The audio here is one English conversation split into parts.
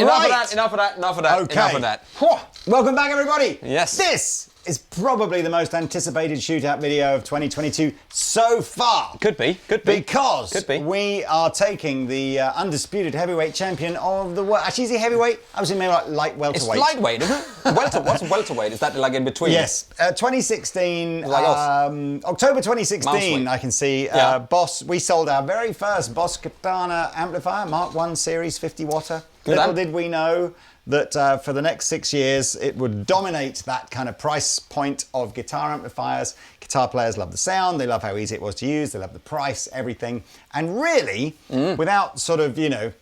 Enough of that. Okay. Welcome back, everybody. Yes. This is probably the most anticipated shootout video of 2022 so far. Could be. Because we are taking the undisputed heavyweight champion of the world. Actually, is he heavyweight? I was in maybe like light welterweight. It's lightweight, isn't it? What's welterweight? Is that like in between? Yes. 2016, Like October 2016, Mouseweight. I can see. Yeah. We sold our very first Boss Katana amplifier, Mark I Series 50 watter. Good Little amp. did we know that for the next 6 years, it would dominate that kind of price point of guitar amplifiers. Guitar players love the sound, they love how easy it was to use, they love the price, everything. And really, without sort of, you know,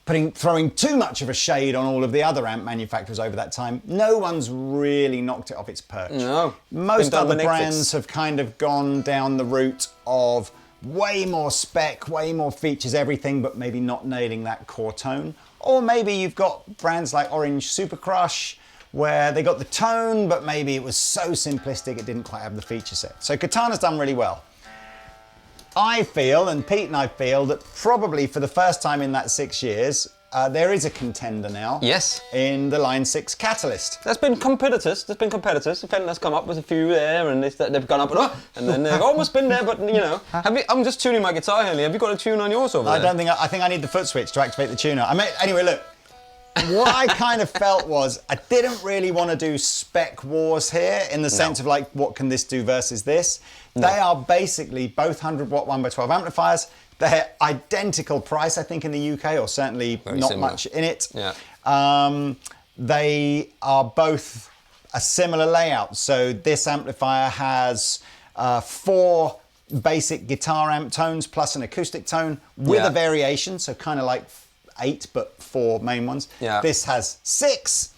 throwing too much of a shade on all of the other amp manufacturers over that time, no one's really knocked it off its perch. No. Most other brands have kind of gone down the route of way more spec, way more features, everything, but maybe not nailing that core tone. Or maybe you've got brands like Orange Super Crush, where they got the tone, but maybe it was so simplistic it didn't quite have the feature set. So Katana's done really well. I feel, and Pete and I feel, that probably for the first time in that 6 years, there is a contender now. Yes. In the Line 6 Catalyst. There's been competitors. Fender's come up with a few there, and they've gone up, and then they've almost been there. But you know, I'm just tuning my guitar here, Lee. Have you got a tune on yours over there? I think I need the foot switch to activate the tuner. Anyway, look. What I kind of felt was I didn't really want to do spec wars here in the sense of like, what can this do versus this? No. They are basically both 100 watt 1x12 amplifiers. They're identical price, I think, in the UK, or certainly Very not similar. much in it. Yeah. They are both a similar layout. So this amplifier has 4 basic guitar amp tones plus an acoustic tone with a variation, so kind of like 8, but 4 main ones. Yeah. This has 6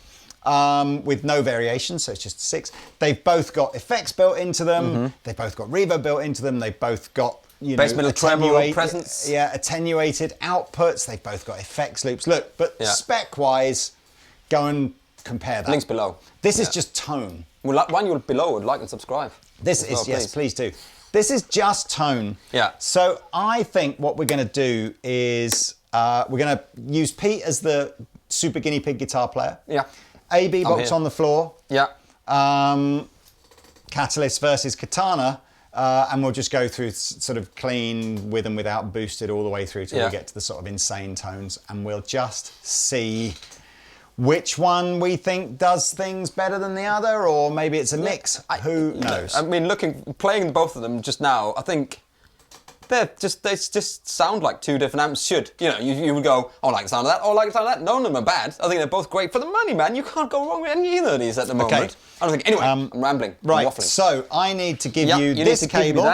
with no variation, so it's just 6. They've both got effects built into them. They've both got reverb built into them. They've both got, you know, Bass, middle, treble presence. Yeah, attenuated outputs. They've both got effects loops. Look, but spec-wise, go and compare that. Links below. This is just tone. Well, when you're below, like and subscribe. This is, yes, please do. This is just tone. Yeah. So I think what we're going to do is we're going to use Pete as the super guinea pig guitar player. Yeah. AB box on the floor. Yeah. Catalyst versus Katana. And we'll just go through sort of clean with and without boosted all the way through till we get to the sort of insane tones. And we'll just see which one we think does things better than the other, or maybe it's a mix. Who knows? I mean, playing both of them just now, I think they just sound like 2 different amps should. You know, you would go, oh, I like the sound of that, oh, I like the sound of that. None of them are bad. I think they're both great for the money, man. You can't go wrong with either of these at the moment. Okay. I don't think. Anyway, I'm rambling. Right. I'm waffling. So I need to give you this cable,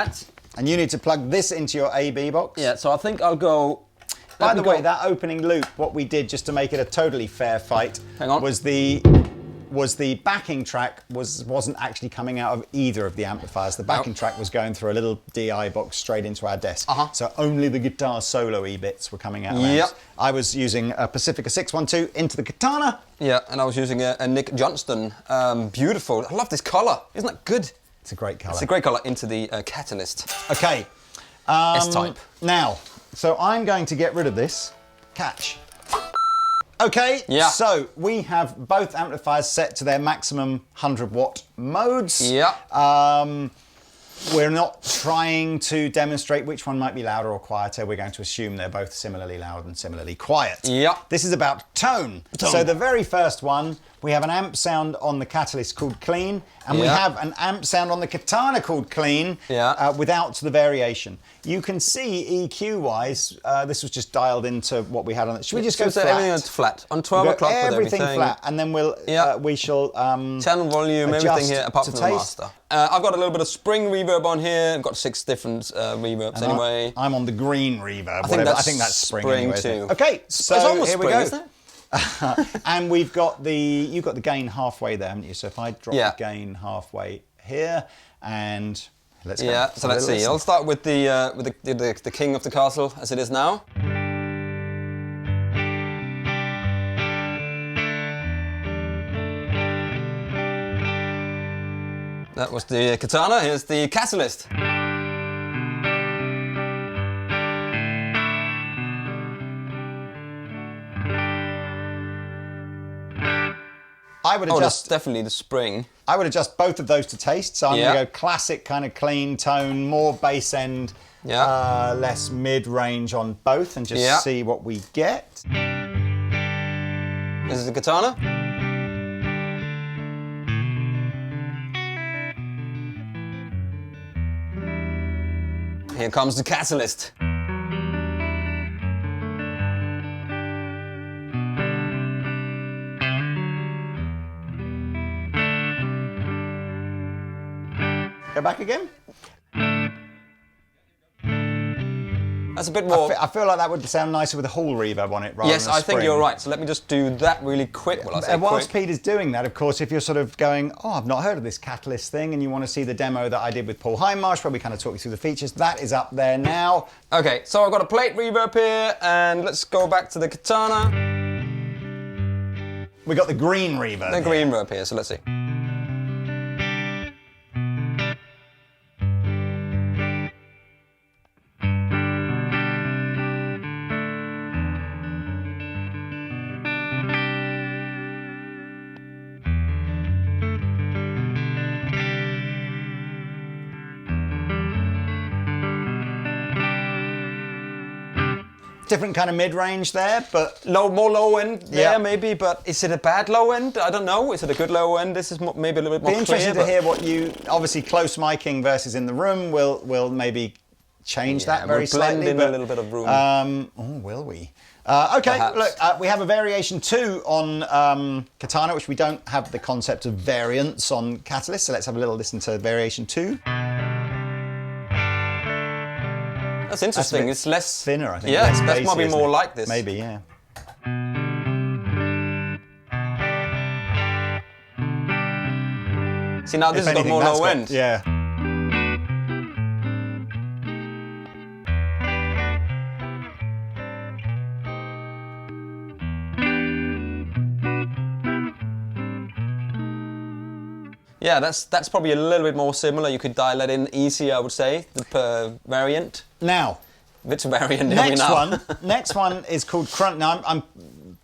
and you need to plug this into your AB box. Yeah. So I think I'll go. By the way, that opening loop, what we did just to make it a totally fair fight, was the backing track wasn't actually coming out of either of the amplifiers. The backing track was going through a little DI box straight into our desk. So only the guitar solo-y bits were coming out of amps. I was using a Pacifica 612 into the Katana. Yeah, and I was using a Nick Johnston. Beautiful. I love this colour. Isn't that good? It's a great colour. It's a great colour into the Catalyst. Okay. S-type. Now, so I'm going to get rid of this. Catch. Okay, so we have both amplifiers set to their maximum 100 watt modes. We're not trying to demonstrate which one might be louder or quieter. We're going to assume they're both similarly loud and similarly quiet. This is about tone. So the very first one, we have an amp sound on the Catalyst called Clean, and we have an amp sound on the Katana called Clean without the variation. You can see EQ-wise, this was just dialed into what we had on it. Should we just go flat? Everything is flat. On 12 o'clock with everything. Flat, and then we shall channel volume, everything here, apart from the master. I've got a little bit of spring reverb on here. I've got 6 different reverbs anyway. I'm on the green reverb. I think that's spring anyway, too. Okay, so it's almost here we spring, go. isn't it? And you've got the gain halfway there, haven't you? So if I drop the gain halfway here, and let's go. Yeah, so let's see. I'll start with the king of the castle as it is now. That was the Katana. Here's the Catalyst. I would that's adjust. definitely the spring. I would adjust both of those to taste. So I'm Yeah. going to go classic kind of clean tone, more bass end, Yeah. less mid range on both, and just Yeah. see what we get. This is the Katana. Here comes the Catalyst. Go back again. That's a bit more. I feel like that would sound nicer with a Hall reverb on it rather Yes, than a I think spring. you're right. So let me just do that really quick. Well, I say And whilst quick. Peter's doing that, of course, if you're sort of going, oh, I've not heard of this Catalyst thing, and you want to see the demo that I did with Paul Hindmarsh, where we kind of talk you through the features, that is up there now. Okay, so I've got a plate reverb here, and let's go back to the Katana. We got the green reverb. The green reverb here, so let's see. Different kind of mid-range there, but More low end there, Yeah. maybe, but is it a bad low end? I don't know. Is it a good low end? This is maybe a little bit more be interested clear, to hear what you, obviously close miking versus in the room, will maybe change that very we'll blend slightly. in but, a little bit of room. Will we? Okay, Perhaps. look, we have a variation 2 on Katana, which we don't have the concept of variants on Catalyst, so let's have a little listen to variation 2. That's interesting. bit It's less Thinner, I think. Yeah, less that's bassy, probably isn't more it? like this. Maybe, yeah. See, now this If has got anything, more that's low got- end. Yeah. Yeah, that's probably a little bit more similar. You could dial that in easier, I would say, the variant. Now, Which variant are we now? next one is called Crunch. Now,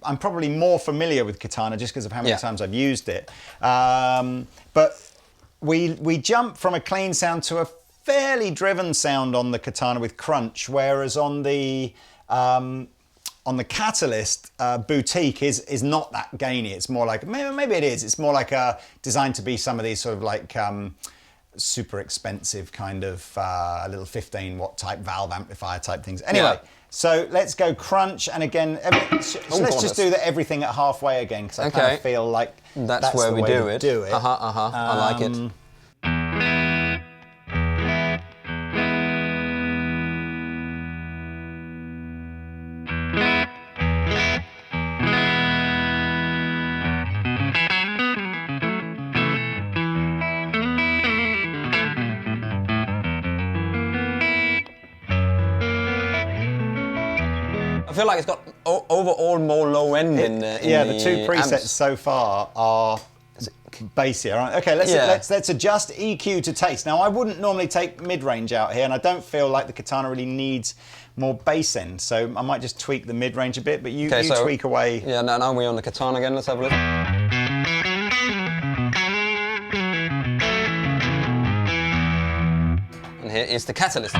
I'm probably more familiar with Katana just because of how many Yeah. times I've used it. But we jump from a clean sound to a fairly driven sound on the Katana with Crunch, whereas on the Catalyst, Boutique is not that gainy. It's more like, maybe it is. It's more like designed to be some of these sort of like super expensive kind of little 15-watt type valve amplifier type things. Anyway, Yeah. so let's go Crunch. And again, let's just do everything at halfway again, because I kind Okay. of feel like That's where the we way do to it. do it. I like it. I feel like it's got overall more low end in the the two presets amps. so far are bassier. Right? Okay, let's adjust EQ to taste. Now, I wouldn't normally take mid-range out here, and I don't feel like the Katana really needs more bass end, so I might just tweak the mid-range a bit, but you so- tweak away. Yeah, now we're on the Katana again. Let's have a look. And here is the Catalyst.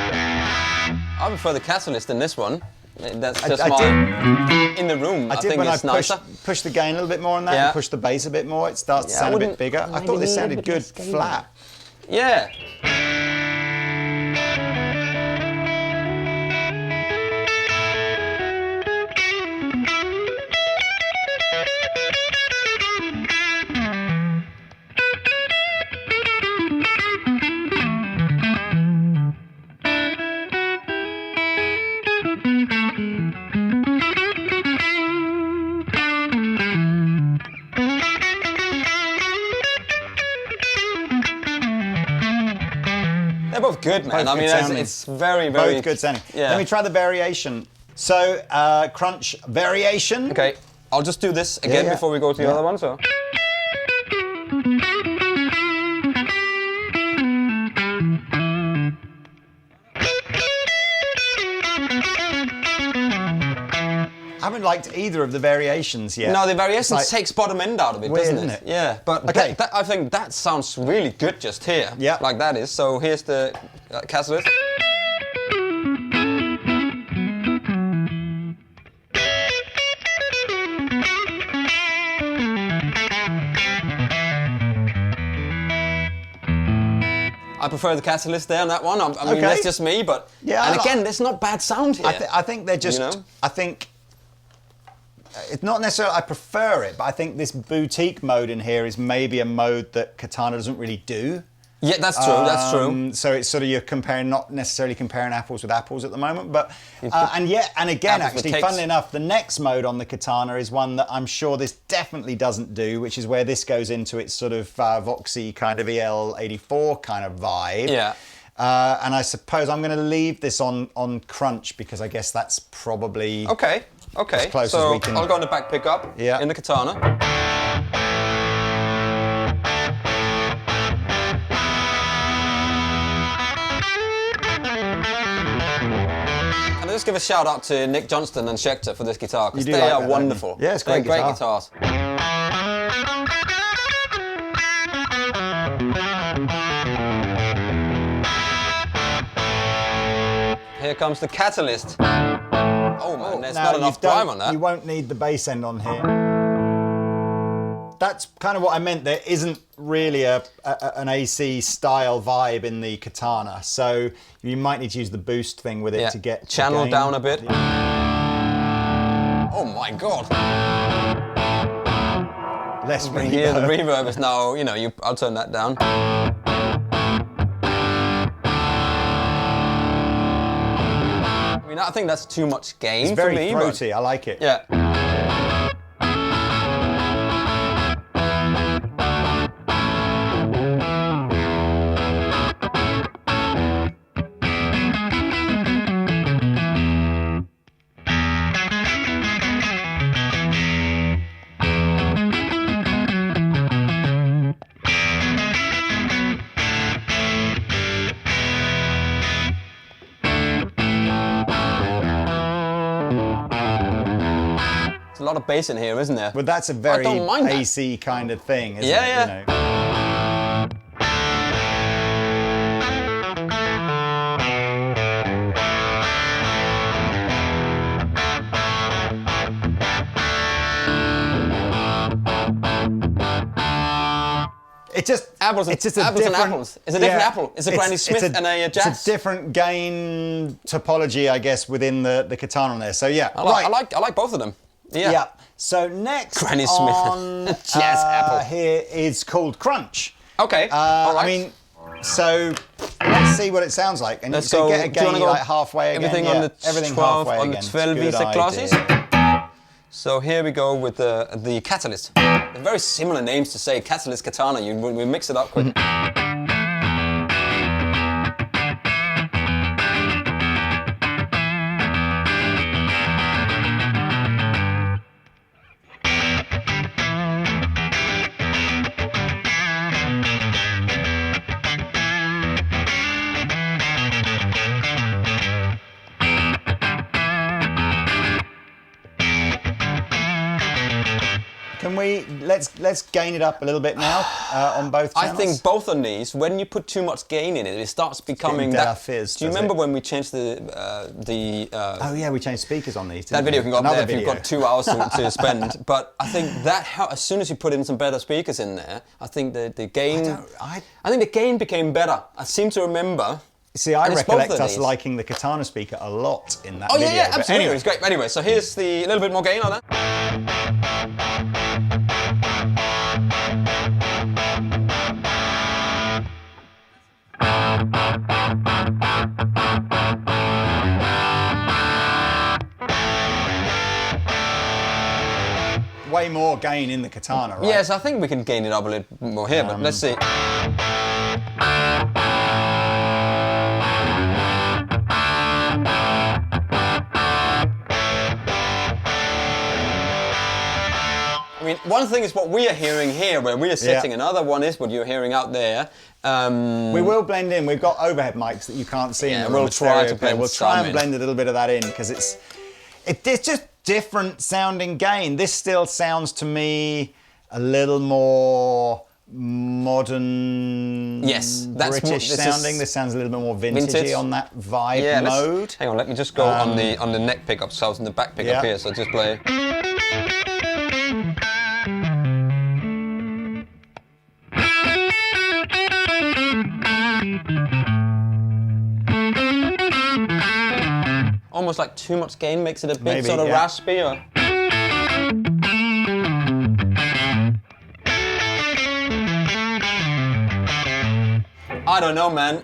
I prefer the Catalyst in this one. That's just in the room. I did think when it's I nicer. push the gain a little bit more on that Yeah. and push the bass a bit more, it starts to Yeah, I sound a bit wouldn't- bigger. I thought this sounded good flat. Yeah. good, man. Both I mean, good sounding. it's very, very... Both good sounding. Yeah. Let me try the variation. So, crunch variation. Okay, I'll just do this again before we go to the other one, so... I haven't liked either of the variations yet. No, the variation Like, takes bottom end out of it, weird, doesn't isn't it? it? Yeah, but Okay. I think that sounds really good just here. Yeah. Like that is. So here's the catalyst. I prefer the catalyst there on that one. I mean, Okay. that's just me, but... Yeah, and again, there's not bad sound here. I think they're just. You know? I think it's not necessarily I prefer it, but I think this boutique mode in here is maybe a mode that Katana doesn't really do. Yeah, that's true, that's true. So it's sort of you're comparing, not necessarily comparing apples with apples at the moment, but and again, apples with actually, cakes. funnily enough, the next mode on the Katana is one that I'm sure this definitely doesn't do, which is where this goes into its sort of Voxy kind of EL84 kind of vibe. Yeah. And I suppose I'm going to leave this on crunch because I guess that's probably Okay. as close So as we can. I'll go on the back pickup in the Katana. Can I just give a shout out to Nick Johnston and Schecter for this guitar because You do they like are that, don't you? wonderful. Yeah, it's They're great guitar. guitars. Here comes the catalyst. Oh man, there's not enough drive on that. You won't need the bass end on here. That's kind of what I meant. There isn't really an AC style vibe in the Katana, so you might need to use the boost thing with it to get channel the gain. down a bit. Oh my god! Less reverb. Here the reverb is now. I'll turn that down. I mean, I think that's too much gain It's very for me. throaty. I like it. Yeah. There's a lot of bass in here, isn't there? But that's a very don't mind that. AC kind of thing, isn't Yeah, it? yeah. You know? It's just Apples and, it's just a apples and different, apples. It's a different yeah, apple. It's a Granny Smith and a jazz. It's a different gain topology, I guess, within the Katana on there. So yeah, I like both of them. Yeah. Yeah. So next Granny Smith on jazz apple. here is called Crunch. Okay. All right. I mean, so let's see what it sounds like. And Let's so go. get a Do you wanna gain go like halfway again. everything yeah, on the everything 12 halfway on the again. 12 Good VSEC idea. classes. So here we go with the catalyst. They're very similar names to say catalyst katana. We mix it up quick. Can we let's gain it up a little bit now on both I channels? think both on these, when you put too much gain in it, it starts becoming getting that. fizz, Do you does remember it? when we changed the Oh yeah, we changed speakers on these. that didn't video we? can go up Another there if video. you've got 2 hours to spend. But I think that as soon as you put in some better speakers in there, I think the gain. I think the gain became better. I seem to remember. See, I and it's both recollect of us these. liking the Katana speaker a lot in that Oh video. yeah, but absolutely. anyway. It's great. Anyway, so here's the little bit more gain on that. Way more gain in the Katana, right? Yes, I think we can gain it up a little more here, but let's see. mean, one thing is what we are hearing here, where we are sitting. Another one is what you're hearing out there. We will blend in. We've got overhead mics that you can't see. Yeah, in the we'll try to blend. We'll try and blend a little bit of that in because it's just different sounding gain. This still sounds to me a little more modern, British sounding. This sounds a little bit more vintagey on that vibe mode. Hang on, let me just go on the neck pickup, so I was in the back pickup here, so just play. Almost like too much gain makes it a bit sort of raspy. Or... I don't know, man.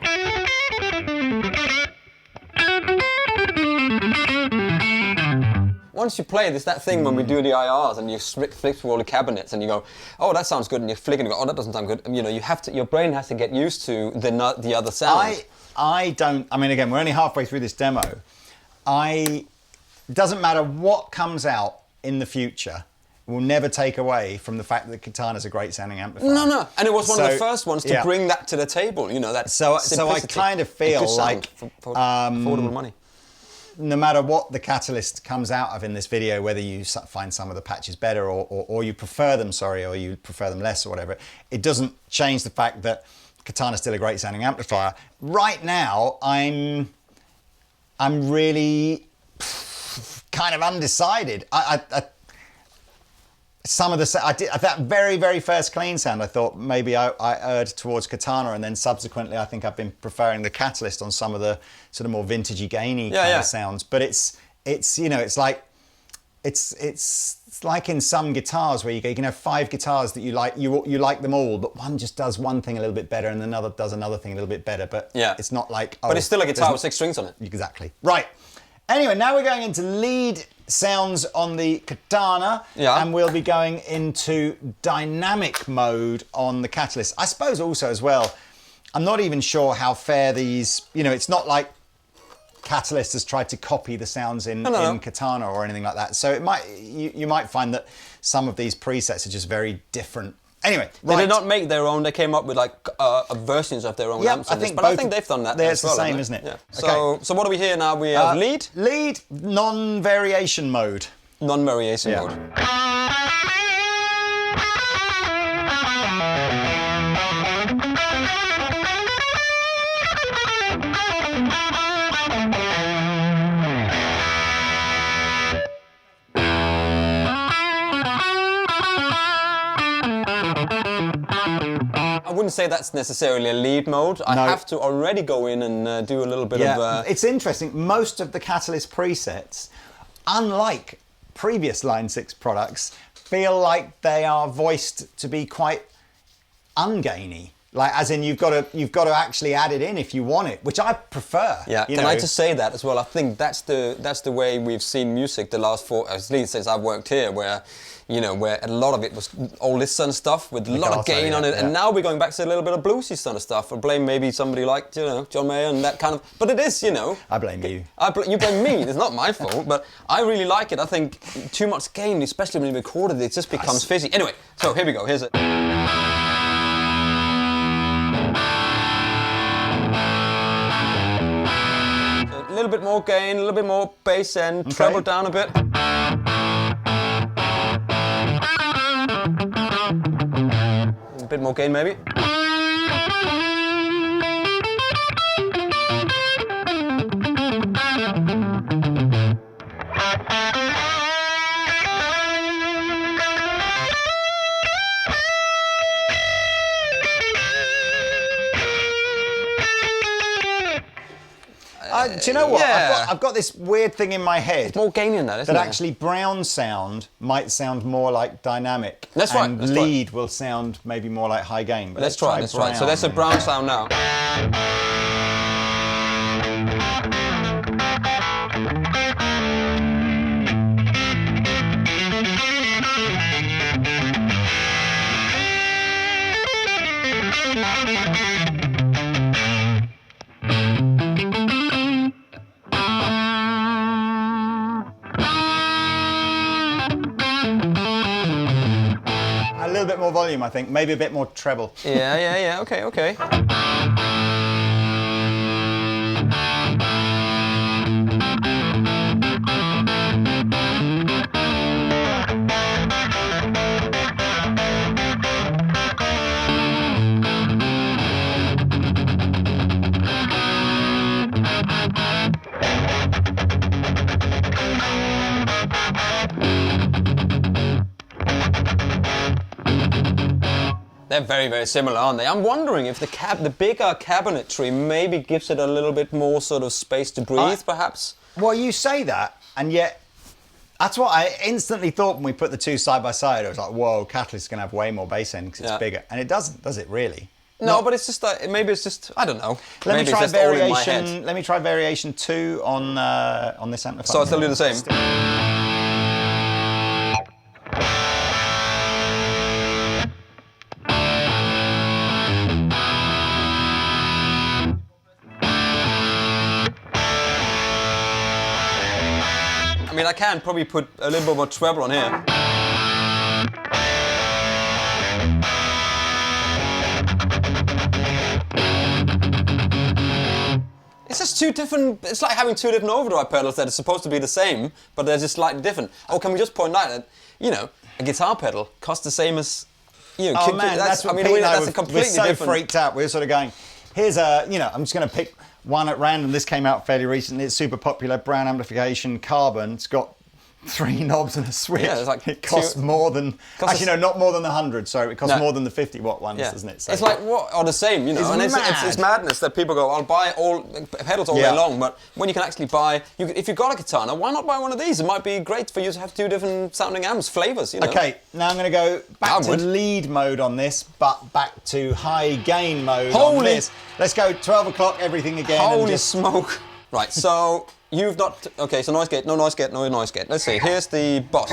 Once you play, there's that thing when we do the IRs and you flick through all the cabinets and you go, oh, that sounds good, and you flick and you go, oh, that doesn't sound good. And, you know, you have to. Your brain has to get used to the other sounds. I don't. I mean, again, we're only halfway through this demo. It doesn't matter what comes out in the future. Will never take away from the fact that the Katana's a great sounding amplifier. No, and it was one of the first ones to bring that to the table. You know, that so I kind of feel like for affordable money. No matter what the Catalyst comes out of in this video, whether you find some of the patches better or you prefer them, or you prefer them less or whatever, it doesn't change the fact that Katana's still a great sounding amplifier. Right now, I'm really kind of undecided. Some of the that very first clean sound, I thought maybe I erred towards Katana, and then subsequently I think I've been preferring the Catalyst on some of the sort of more vintagey, gainy kind of sounds. But it's you know, it's like in some guitars where you can have 5 guitars that you like them all, but one just does one thing a little bit better and another does another thing a little bit better. But it's not like but it's still a guitar with 6 strings on it. Exactly. Right. Anyway, now we're going into lead sounds on the Katana, and we'll be going into dynamic mode on the Catalyst. I suppose also as well, I'm not even sure how fair these, you know, it's not like Catalyst has tried to copy the sounds in Katana or anything like that. So it might you might find that some of these presets are just very different. Anyway, they did not make their own. They came up with like versions of their own amps. I think they've done that. It's the same, isn't it? Yeah. Okay. So what do we hear now? We have lead. Lead non-variation mode. Non-variation mode. I wouldn't say that's necessarily a lead mode. I have to already go in and do a little bit of... It's interesting. Most of the Catalyst presets, unlike previous Line 6 products, feel like they are voiced to be quite ungainy. Like, as in, you've got to actually add it in if you want it, which I prefer. Yeah, can I just say that as well? I think that's the way we've seen music the last at least since I've worked here, where a lot of it was all this sort of stuff with a lot of gain on it, and now we're going back to a little bit of bluesy sort of stuff. I blame maybe somebody like John Mayer and that kind of, but it is I blame you. You blame me. It's not my fault, but I really like it. I think too much gain, especially when you record it, it just becomes fizzy. Anyway, so here we go. Here's it. A little bit more gain, a little bit more bass end, treble down a bit. A bit more gain maybe. Do you know what? I've got this weird thing in my head. It's more gain in that, isn't it? That actually brown sound might sound more like dynamic. That's right. And lead will sound maybe more like high gain. But let's try. So that's a brown sound now. little bit more volume, I think. Maybe a bit more treble. Yeah. Okay. They're very, very similar, aren't they? I'm wondering if the bigger cabinetry maybe gives it a little bit more sort of space to breathe, perhaps. Well, you say that, and yet that's what I instantly thought when we put the two side by side. I was like, whoa, Catalyst is going to have way more bass end because it's bigger. And it doesn't, does it really? No, but it's just like, maybe it's just, I don't know. Let me try variation. Let me try variation 2 on this amplifier. So I'll still do the same. I mean, I can probably put a little bit more treble on here. It's just two different, it's like having two different overdrive pedals that are supposed to be the same, but they're just slightly different. Oh, can we just point out that, you know, a guitar pedal costs the same as, you know, oh man, that's what Pete and I we're so different. Freaked out. We were sort of going, here's a, you know, I'm just going to pick one at random. This came out fairly recently. It's super popular, Brown amplification, carbon. It's got 3 knobs and a switch. Yeah, it's like it costs more than, actually no, not more than the 100, sorry. It costs more than the 50 watt ones, doesn't it? So it's like, what, or the same, you know, and it's madness that people go, I'll buy all pedals all day long, but when you can actually buy, if you've got a Katana, why not buy one of these? It might be great for you to have 2 different sounding amps, flavors, you know. Okay, now I'm going to go back to lead mode on this, but back to high gain mode on this. Let's go 12 o'clock, everything again. Holy smoke. Right, so you've not, okay, so noise gate, no noise gate, no noise gate. Let's see, here's the boss.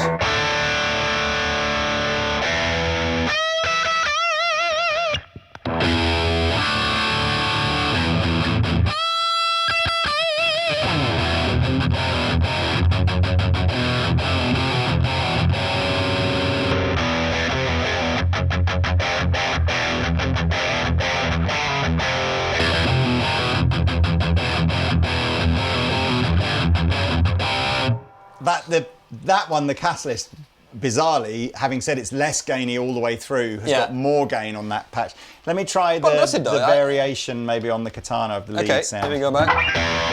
That one, the Catalyst, bizarrely, having said it's less gainy all the way through, has got more gain on that patch. Let me try the variation maybe on the Katana of the lead sound. Okay, here we go back.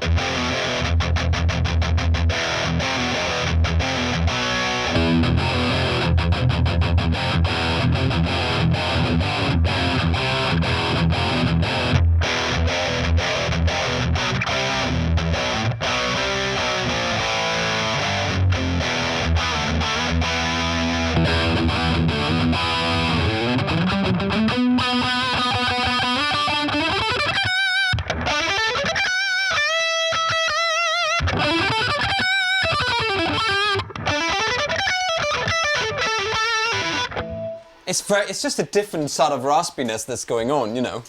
It's just a different sort of raspiness that's going on, you know.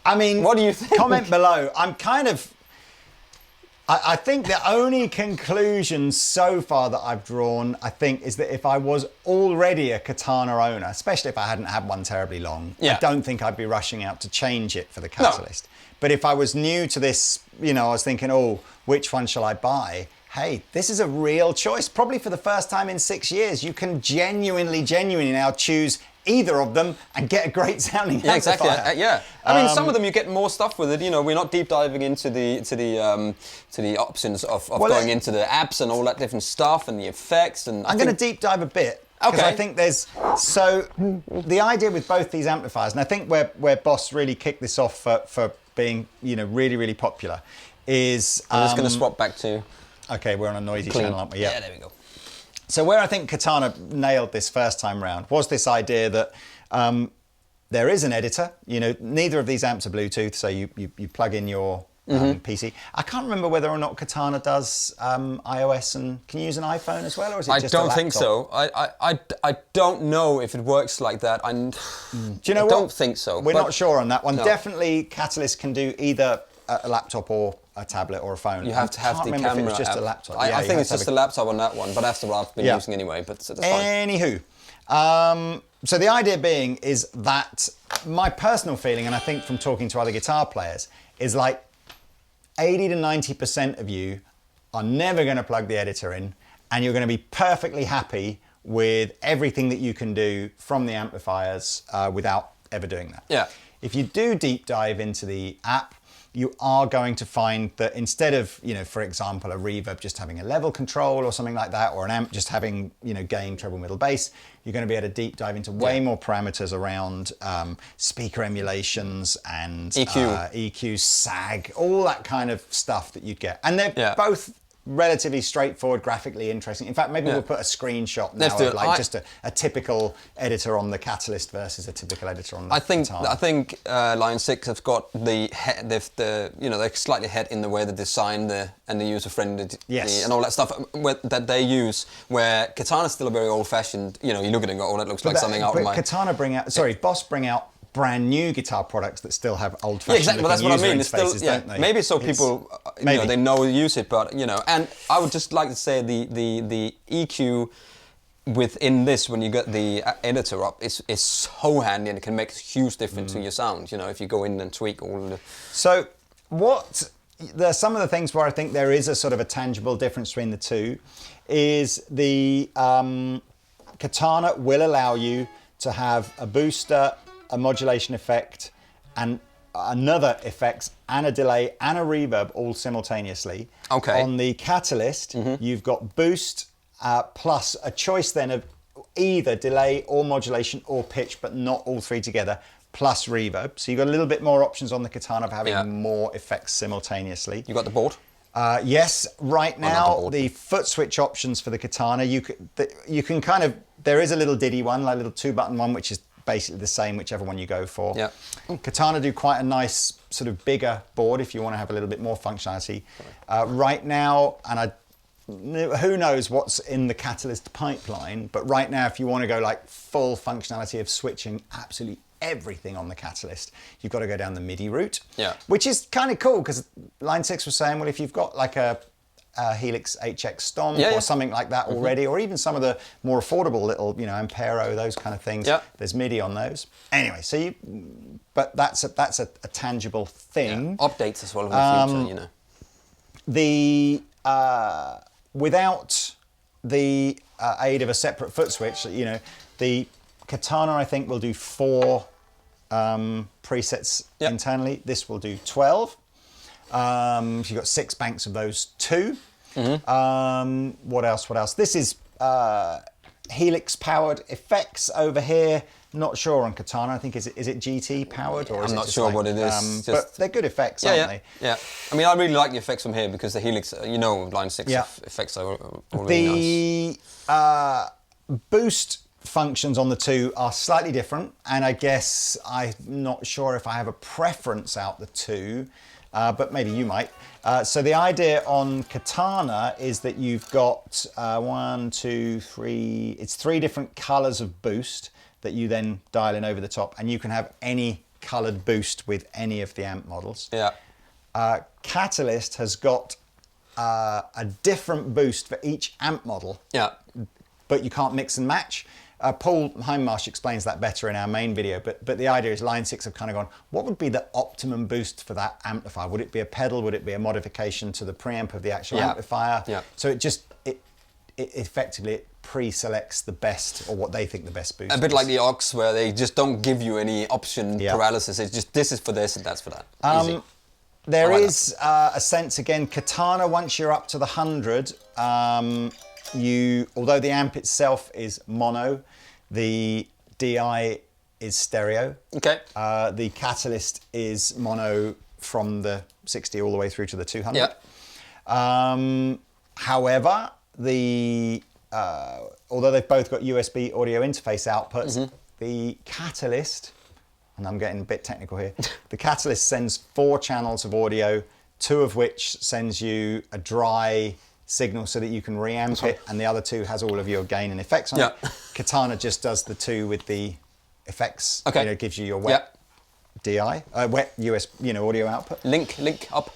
I mean, what do you think? Comment below. I'm kind of... I think the only conclusion so far that I've drawn, I think, is that if I was already a Katana owner, especially if I hadn't had one terribly long, I don't think I'd be rushing out to change it for the Catalyst. No. But if I was new to this, you know, I was thinking, oh, which one shall I buy? Hey, this is a real choice. Probably for the first time in 6 years, you can genuinely now choose either of them and get a great sounding amplifier. Exactly. I mean, some of them you get more stuff with it. You know, we're not deep diving into the options of going into the apps and all that different stuff and the effects. And I'm going to deep dive a bit. Because I think there's... So, the idea with both these amplifiers, and I think where Boss really kicked this off for being, you know, really, really popular, is... I'm just going to swap back to... Okay, we're on a noisy channel, aren't we? Yeah, there we go. So where I think Katana nailed this first time round was this idea that there is an editor. You know, neither of these amps are Bluetooth, so you plug in your PC. I can't remember whether or not Katana does iOS, and can you use an iPhone as well, or is it just a laptop? I don't think so. I don't know if it works like that. Do you know what? I don't think so. We're not sure on that one. No. Definitely Catalyst can do either a laptop or a tablet or a phone. You have to have the camera. If it was just a laptop. I think it's just a laptop on that one, but that's what I've been using anyway. But so that's fine. Anywho, So the idea being is that my personal feeling, and I think from talking to other guitar players, is like 80 to 90% of you are never going to plug the editor in, and you're going to be perfectly happy with everything that you can do from the amplifiers without ever doing that. Yeah. If you do deep dive into the app, you are going to find that instead of, for example, a reverb just having a level control or something like that, or an amp just having, gain, treble, middle, bass, you're going to be able to deep dive into way more parameters around speaker emulations and EQ, SAG, all that kind of stuff that you'd get. And they're both relatively straightforward, graphically interesting. In fact, maybe we'll put a screenshot now of like just a typical editor on the Catalyst versus a typical editor on the Katana. I think Line 6 have got they're slightly ahead in the way they design and the user friendly and all that stuff that they use. Where Katana's still a very old fashioned. You look at it and go, oh, that looks like something out of my. Katana Boss bring out brand new guitar products that still have old-fashioned exactly. But that's what I mean. It's still, don't they? Maybe so people, they use it, but and I would just like to say the EQ within this, when you get the editor up, is so handy, and it can make a huge difference to your sound. If you go in and tweak all of the. So there's some of the things where I think there is a sort of a tangible difference between the two, is the Katana will allow you to have a booster, a modulation effect, and another effects, and a delay, and a reverb all simultaneously. Okay. On the Catalyst, you've got boost plus a choice then of either delay or modulation or pitch, but not all three together, plus reverb. So you've got a little bit more options on the Katana of having more effects simultaneously. You got the board? Yes, right now the foot switch options for the Katana, you can kind of, there is a little diddy one, like a little 2-button one, which is basically the same whichever one you go for. Yeah. Katana do quite a nice sort of bigger board if you want to have a little bit more functionality. Right now, and who knows what's in the Catalyst pipeline, but right now if you want to go like full functionality of switching absolutely everything on the Catalyst, you've got to go down the MIDI route. Yeah. Which is kind of cool, because Line 6 was saying, well, if you've got like a Helix HX Stomp or something like that already, or even some of the more affordable little, Ampero, those kind of things. Yeah. There's MIDI on those. Anyway, but that's a tangible thing. Yeah. Updates as well in the future, The without the aid of a separate foot switch, the Katana I think will do 4 presets internally. This will do 12. So you've got 6 banks of those 2. What else? This is Helix powered effects over here. Not sure on Katana. I think is it GT powered, or I'm not sure what it is. But they're good effects, aren't they? Yeah. I mean, I really like the effects from here, because the Helix, Line 6 effects are all really nice. Boost functions on the 2 are slightly different, and I guess I'm not sure if I have a preference out the 2. But maybe you might. So the idea on Katana is that you've got 1, 2, 3, it's 3 different colors of boost that you then dial in over the top, and you can have any colored boost with any of the amp models. Yeah. Catalyst has got a different boost for each amp model. Yeah. But you can't mix and match. Paul Heimmarsh explains that better in our main video, but the idea is Line 6 have kind of gone, what would be the optimum boost for that amplifier? Would it be a pedal? Would it be a modification to the preamp of the actual amplifier? Yeah. So it effectively pre-selects the best, or what they think the best boost is. A bit like the aux, where they just don't give you any option paralysis. It's just, this is for this and that's for that. Easy. There is a sense, again, Katana, once you're up to the 100, although the amp itself is mono, the DI is stereo. Okay. The Catalyst is mono from the 60 all the way through to the 200. Yeah. However, although they've both got USB audio interface outputs, the Catalyst, and I'm getting a bit technical here, the Catalyst sends 4 channels of audio, 2 of which sends you a dry signal so that you can reamp it, and the other 2 has all of your gain and effects on it. Katana just does the 2 with the effects. Okay. Gives you your wet DI, wet US, audio output. Link up.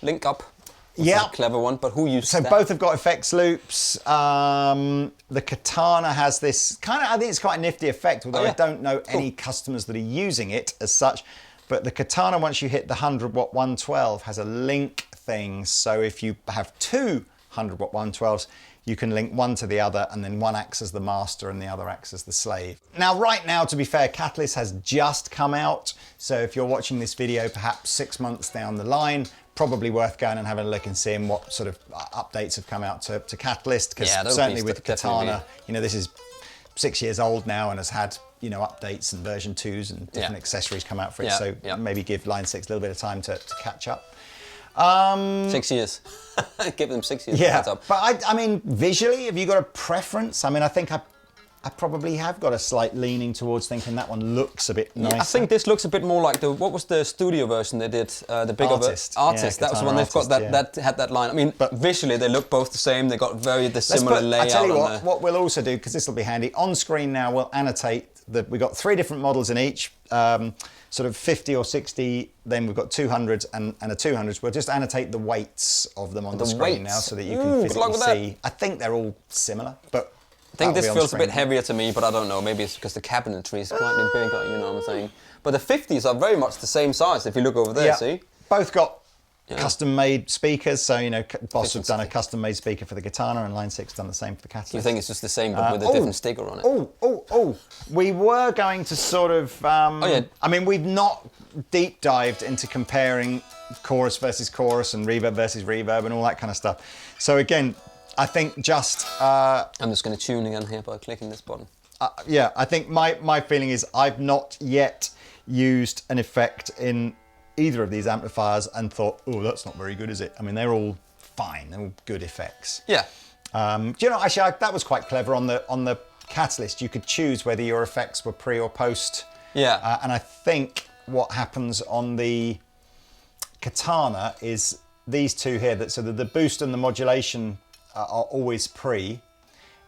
Yeah. A clever one, but who used So that? both have got effects loops. The Katana has this kind of, I think it's quite a nifty effect, although I don't know any customers that are using it as such. But the Katana, once you hit the 100 watt 112, has a link thing. So if you have two 100 watt 112s, you can link one to the other, and then one acts as the master and the other acts as the slave. Now, right now, to be fair, Catalyst has just come out. So if you're watching this video, perhaps 6 months down the line, probably worth going and having a look and seeing what sort of updates have come out to Catalyst. Because certainly with Katana, you know, this is 6 years old now and has had, you know, updates and version 2s and different accessories come out for it. So maybe give Line 6 a little bit of time to catch up. 6 years. Give them 6 years to catch up. But I mean, visually, have you got a preference? I mean, I think I probably have got a slight leaning towards thinking that one looks a bit nicer. I think this looks a bit more like what was the studio version they did? The bigger Artist. Artist. That was the one they've got that had that line. I mean, but visually they look both the same. They got the similar layout. I tell you what we'll also do, because this will be handy, on screen now we'll annotate we've got 3 different models in each. Sort of 50 or 60, then we've got 200s and a 200s. We'll just annotate the weights of them on the screen now so that you can physically see. I think they're all similar, but I think this feels a bit heavier to me, but I don't know. Maybe it's because the cabinetry is slightly bigger, you know what I'm saying? But the 50s are very much the same size if you look over there, see? Both got custom-made speakers, so, you know, Boss have done a custom-made speaker for the Katana, and Line 6 done the same for the Catalyst. You think it's just the same, but with a different sticker on it? We were going to sort of... I mean, we've not deep dived into comparing chorus versus chorus and reverb versus reverb and all that kind of stuff. So again, I think just... I'm just going to tune again here by clicking this button. I think my feeling is I've not yet used an effect in either of these amplifiers and thought, oh, that's not very good, is it? I mean, they're all fine. They're all good effects. Yeah. Do you know, actually, that was quite clever on the Catalyst. You could choose whether your effects were pre or post. Yeah. And I think what happens on the Katana is these two here, so the boost and the modulation are always pre,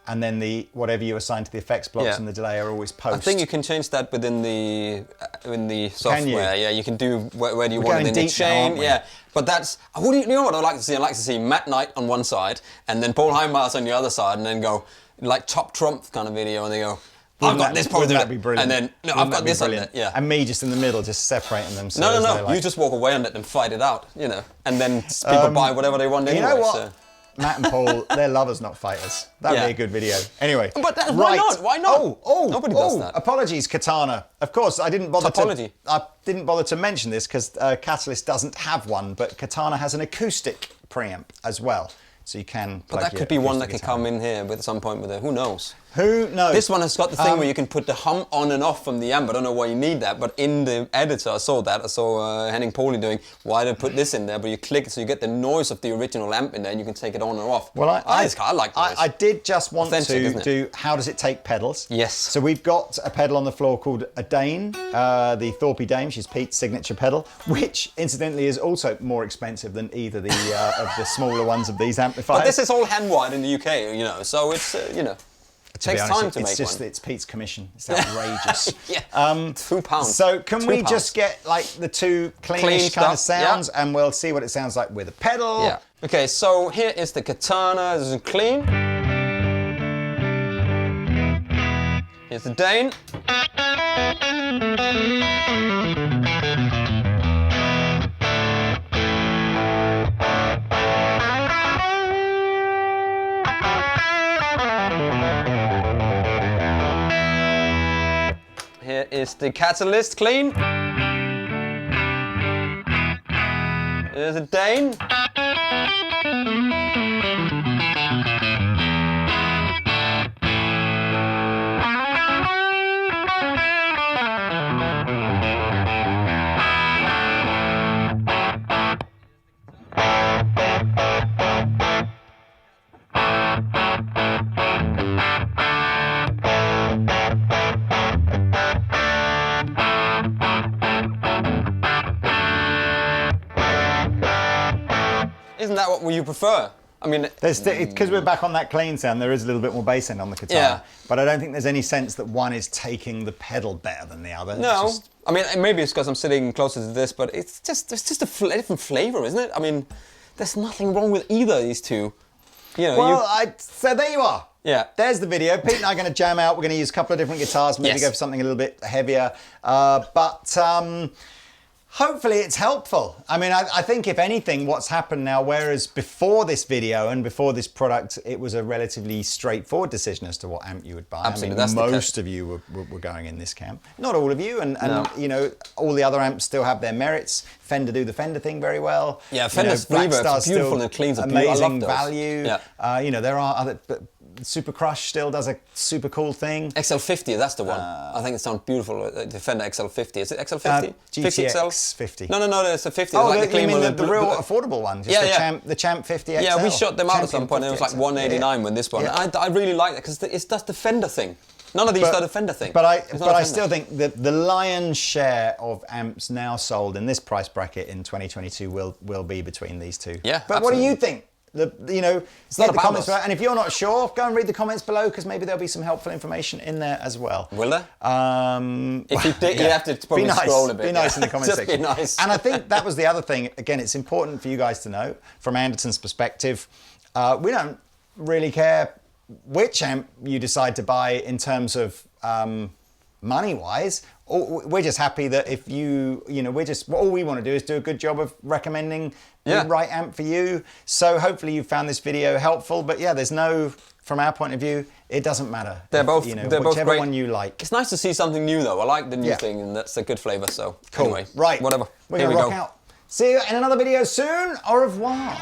and then whatever you assign to the effects blocks and the delay are always post. I think you can change that within the software. Yeah, you can do where do you want it in the chain. Now, but that's you know what I like to see. I like to see Matt Knight on one side and then Paul Heinmeier on the other side, and then go like top trump kind of video, and they go, I've got this part. That'd be brilliant. And then I've got this on there. Yeah. And me just in the middle, just separating them. So No. You just walk away and let them fight it out, you know, and then people buy whatever they want anyway. You know what? So. Matt and Paul, they're lovers, not fighters. That would be a good video. Anyway. But why not? Why not? Nobody does that. Apologies, Katana. Of course, I didn't bother to mention this because Catalyst doesn't have one, but Katana has an acoustic preamp as well. So you can plug But that could be one that could come in here at some point with who knows? Who knows? This one has got the thing where you can put the hum on and off from the amp. I don't know why you need that, but in the editor I saw that. I saw Henning Pauli doing, why did I put this in there? But you click it so you get the noise of the original amp in there and you can take it on or off. Well, I like this. I did just want to do, how does it take pedals? Yes. So we've got a pedal on the floor called a Dane, the Thorpe Dame. She's Pete's signature pedal, which incidentally is also more expensive than either the of the smaller ones of these amplifiers. But this is all hand-wired in the UK, you know, so it's, you know. It takes time to make one. It's Pete's commission. It's outrageous. £2. So can we just get like the two cleanish kind of sounds and we'll see what it sounds like with a pedal. Yeah. Okay, so here is the Katana. This is clean. Here's the Dane. Here is the Catalyst clean. Here's a Dane. Isn't that what you prefer? I mean, because we're back on that clean sound, there is a little bit more bass end on the Katana, but I don't think there's any sense that one is taking the pedal better than the other. No, I mean maybe it's because I'm sitting closer to this, but it's just a different flavour, isn't it? I mean, there's nothing wrong with either of these two. You know, Well, so there you are. Yeah. There's the video. Pete and I are going to jam out. We're going to use a couple of different guitars, maybe Yes. go for something a little bit heavier. But hopefully it's helpful. I mean, I think if anything, what's happened now, whereas before this video and before this product, it was a relatively straightforward decision as to what amp you would buy. Absolutely, I mean, most of you were going in this camp. Not all of you, and you know, all the other amps still have their merits. Fender do the Fender thing very well. Yeah, Fender's reverb's beautiful and cleans up. Amazing value. Yeah. You know, there are other... Super Crush still does a super cool thing. XL50, that's the one. I think it sounds beautiful. The Fender XL50. Is it XL50? GTX 50. No, it's a 50. Oh, it's like you the clean mean one. the real affordable one? Just the Champ 50 XL. Yeah, we shot them out at some point. It was like 50 189 when this one. Yeah. I really like that because it's just the Fender thing. None of these are the Fender thing. But I still think that the lion's share of amps now sold in this price bracket in 2022 will be between these two. Yeah, but absolutely. what do you think? You know, not the about comments us. below. And if you're not sure, go and read the comments below because maybe there'll be some helpful information in there as well. Will there? If you dig, you have to probably be nice. scroll a bit. Be nice in the comment Just section. be nice. And I think that was the other thing. Again, it's important for you guys to know from Anderton's perspective. We don't really care which amp you decide to buy in terms of money-wise. We're just happy that if you know, all we want to do is do a good job of recommending the right amp for you. So hopefully you found this video helpful. But yeah, from our point of view, it doesn't matter. They're both, whichever great. one you like. It's nice to see something new though. I like the new thing, and that's a good flavour. So Cool. Anyway, Right. Whatever. We're Here going we to rock go. out. See you in another video soon. Au revoir.